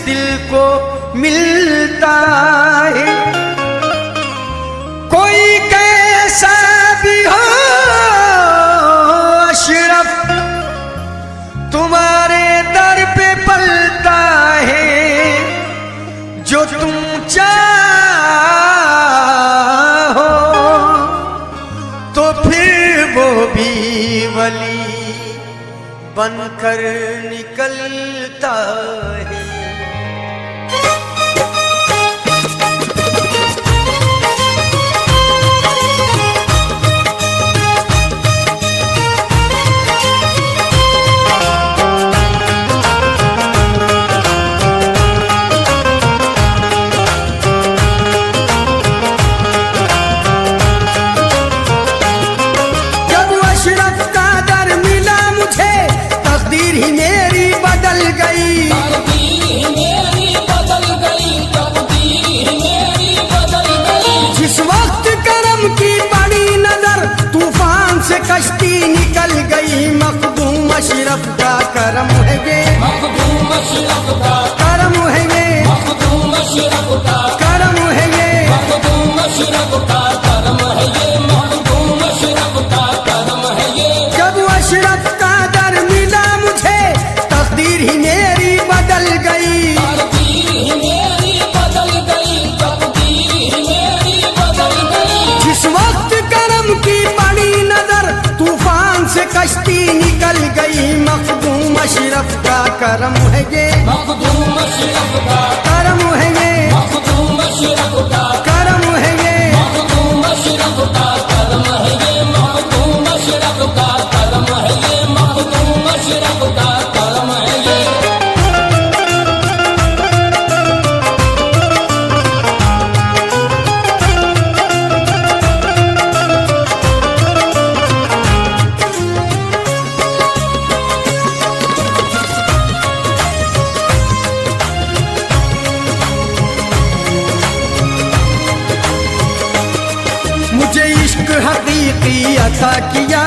दिल को मिलता है। कोई कैसा भी हो अशरफ तुम्हारे दर पे पलता है। जो तुम चाहो तो फिर वो भी वली बनकर निकलता है। कश्ती निकल गई मखदूम अशरफ का करम है ये, मखदूम अशरफ का करम है ये, मखदूम अशरफ का करम है ये, मखदूम अशरफ का करम है ये, मखदूम अशरफ का करम है ये। जब अशरफ का दर मिला मुझे तकदीर ही मेरी बदल गई, तकदीर ही मेरी बदल गई, तकदीर ही मेरी बदल गई। जिस वक्त करम की बड़ी नजर तूफान से कश्ती निकल गई मखदूम अशरफ का करम है ये, मखदूम अशरफ का करम है ये, मखदूम अशरफ का करम है ये, मखदूम अशरफ का करम है ये, मखदूम अशरफ का करम है ये, मखदूम अशरफ का करम है ये। मुझे इश्क हकीकी अता किया,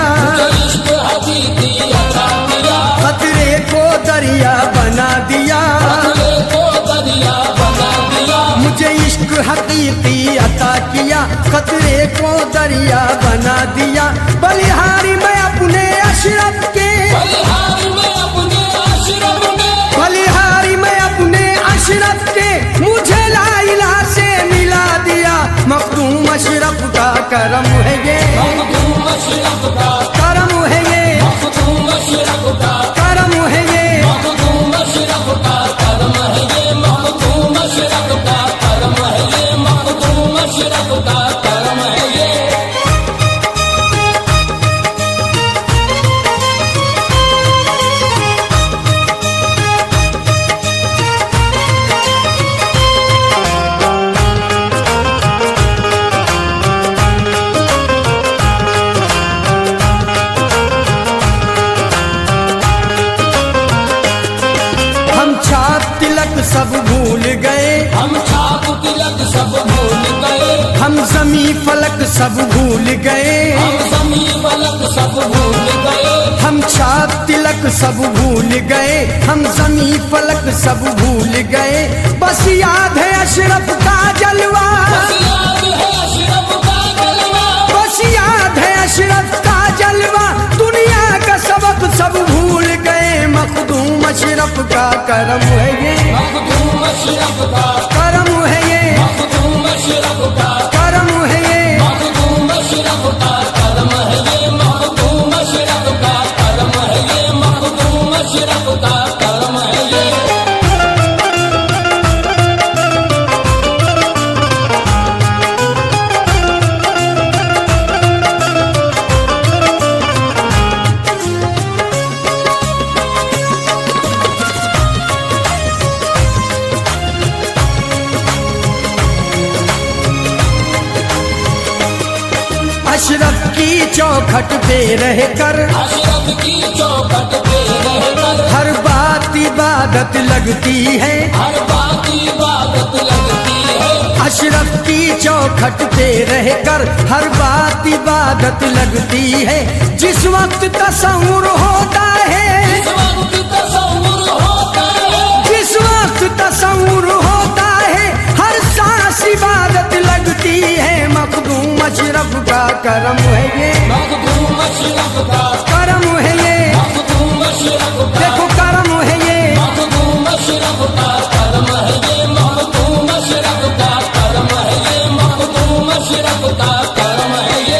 इश्क हकीकी अता किया, खतरे को दरिया बना दिया, खतरे को दरिया बना दिया। मुझे इश्क हकीकी अता किया, खतरे को दरिया बना दिया। बलिहारी मैं अपने अशरफ के, बलिहारी में अपने अशरफ में, बलिहारी मैं अपने अशरफ के, मुझे लाइला से मिला दिया। मखदूम अशरफ का करम है ये, मखदूम अशरफ का करम है ये, मखदूम अशरफ का करम है ये, मखदूम अशरफ का करम है ये, मखदूम अशरफ का करम है ये, मखदूम अशरफ का करम है ये। सब भूल गए, हम छाप तिलक सब भूल गए, हम जमी फलक सब भूल गए, हम जमी फलक सब भूल गए, हम छाप तिलक सब भूल गए, हम जमी फलक सब भूल गए। बस याद है अशरफ का जलवा, बस याद है अशरफ का जलवा, बस याद है अशरफ का जलवा। दुनिया का सबक सब भूल गए मखदूम अशरफ का करम है ये, मखदूम अशरफ का करम है ये, मखदूम अशरफ का करम है ये, मखदूम अशरफ का करम है ये, मखदूम अशरफ का करम है ये, मखदूम अशरफ का करम है ये। अशरफ की चौखट पे रहकर, अशरफ की चौखट पे रहकर, हर बात इबादत लगती है, हर बात इबादत लगती है। अशरफ की चौखट पे रहकर हर बात इबादत लगती है। जिस वक्त तसव्वुर होता है, जिस वक्त तसव्वुर होता है, जिस वक्त वक्त तसव्वुर होता है, हर सांस इबादत लगती है। मखदूम अशरफ का करम है ये, मखदूम अशरफ का करम है ये, मखदूम अशरफ का देखो करम है ये। मखदूम अशरफ का करम है ये, मखदूम अशरफ का करम है ये, मखदूम अशरफ का करम है ये।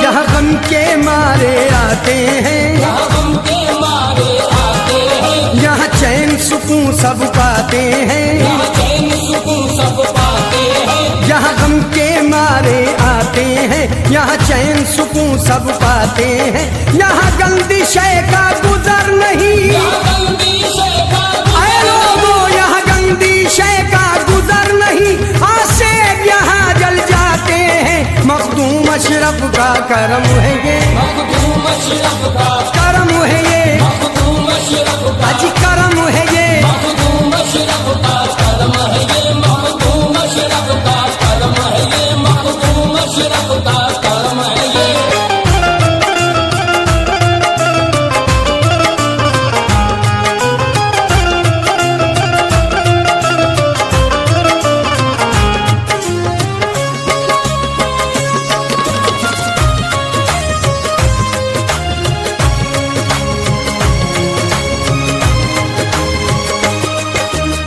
यहाँ गम के मारे आते हैं, यहाँ गम के मारे आते हैं, यहाँ चैन सुकून सब पाते हैं। यहाँ चैन सुकून सब पाते हैं, यहाँ गम के मारे आते हैं, यहाँ चैन सुकून सब पाते हैं। यहाँ गंदी शय का गुजर नहीं, यहाँ गंदी शय का आए लोगों यहाँ गंदी शय का गुजर नहीं। आसे यहाँ जल जाते हैं, मखदूम अशरफ का करम है ये, मखदूम अशरफ का करम है ये, मखदूम अशरफ का अजी करम है ये। मखदूम अशरफ का करम है ये, मखदूम अशरफ का करम है ये, मखदूम अशरफ का करम है ये।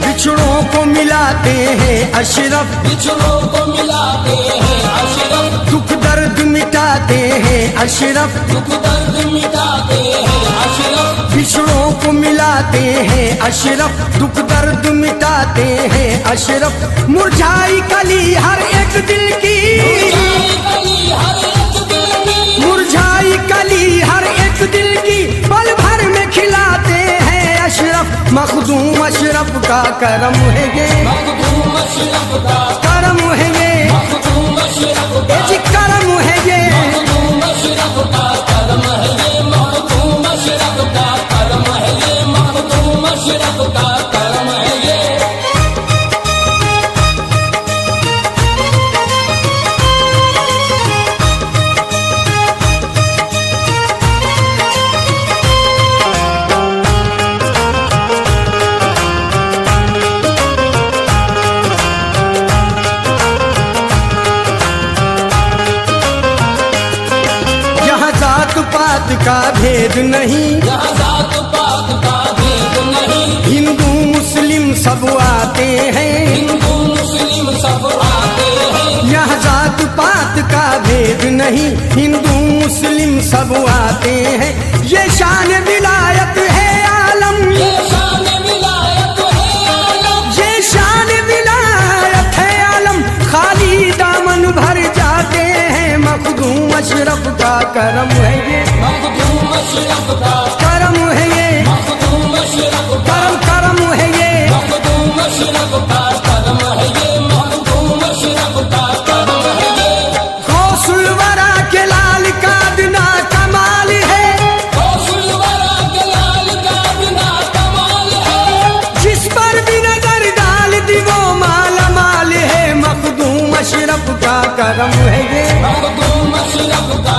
बिछड़ों को मिलाते हैं अशरफ, बिछड़ों को मिलाते हैं अशरफ, दुख दर्द मिटाते हैं अशरफ। दुख दर्द मिटाते हैं अशरफ, बिछड़ों को मिलाते हैं अशरफ, दुख दर्द मिटाते हैं अशरफ। मुरझाई कली हर एक दिल की, कली हर एक दिल की, मुरझाई कली हर एक दिल की, पल भर में खिलाते हैं अशरफ। मखदूम अशरफ का करम है ये, मखदूम अशरफ का करम है ये, मखदूम अशरफ ए का जी करम है ये। मखदूम अशरफ का करम है ये, मखदूम अशरफ का करम है ये, मखदूम अशरफ का करम है ये। यहाँ जात पात का भेद नहीं, यहाँ जात पात का भेद नहीं, हिंदू मुस्लिम सब आते हैं। हिंदू मुस्लिम सब आते हैं, यहाँ जात पात का भेद नहीं, हिंदू मुस्लिम सब आते हैं। ये शान विलायत है आलम, ये शान विलायत है आलम, ये शान विलायत है आलम। खाली दामन भर जाते हैं, मखदूम अशरफ का करम है ये, मखदूम अशरफ का करम है ये, मखदूम अशरफ का करम करम है ये। मखदूम अशरफ का करम है ये, मखदूम अशरफ का करम है ये। गौसुल वरा के लाल का बिना कमाल है, गौसुल वरा के लाल का बिना कमाल है, जिस पर भी नजर डाल दी वो माला माल है। मखदूम अशरफ का करम है ये, मखदूम अशरफ का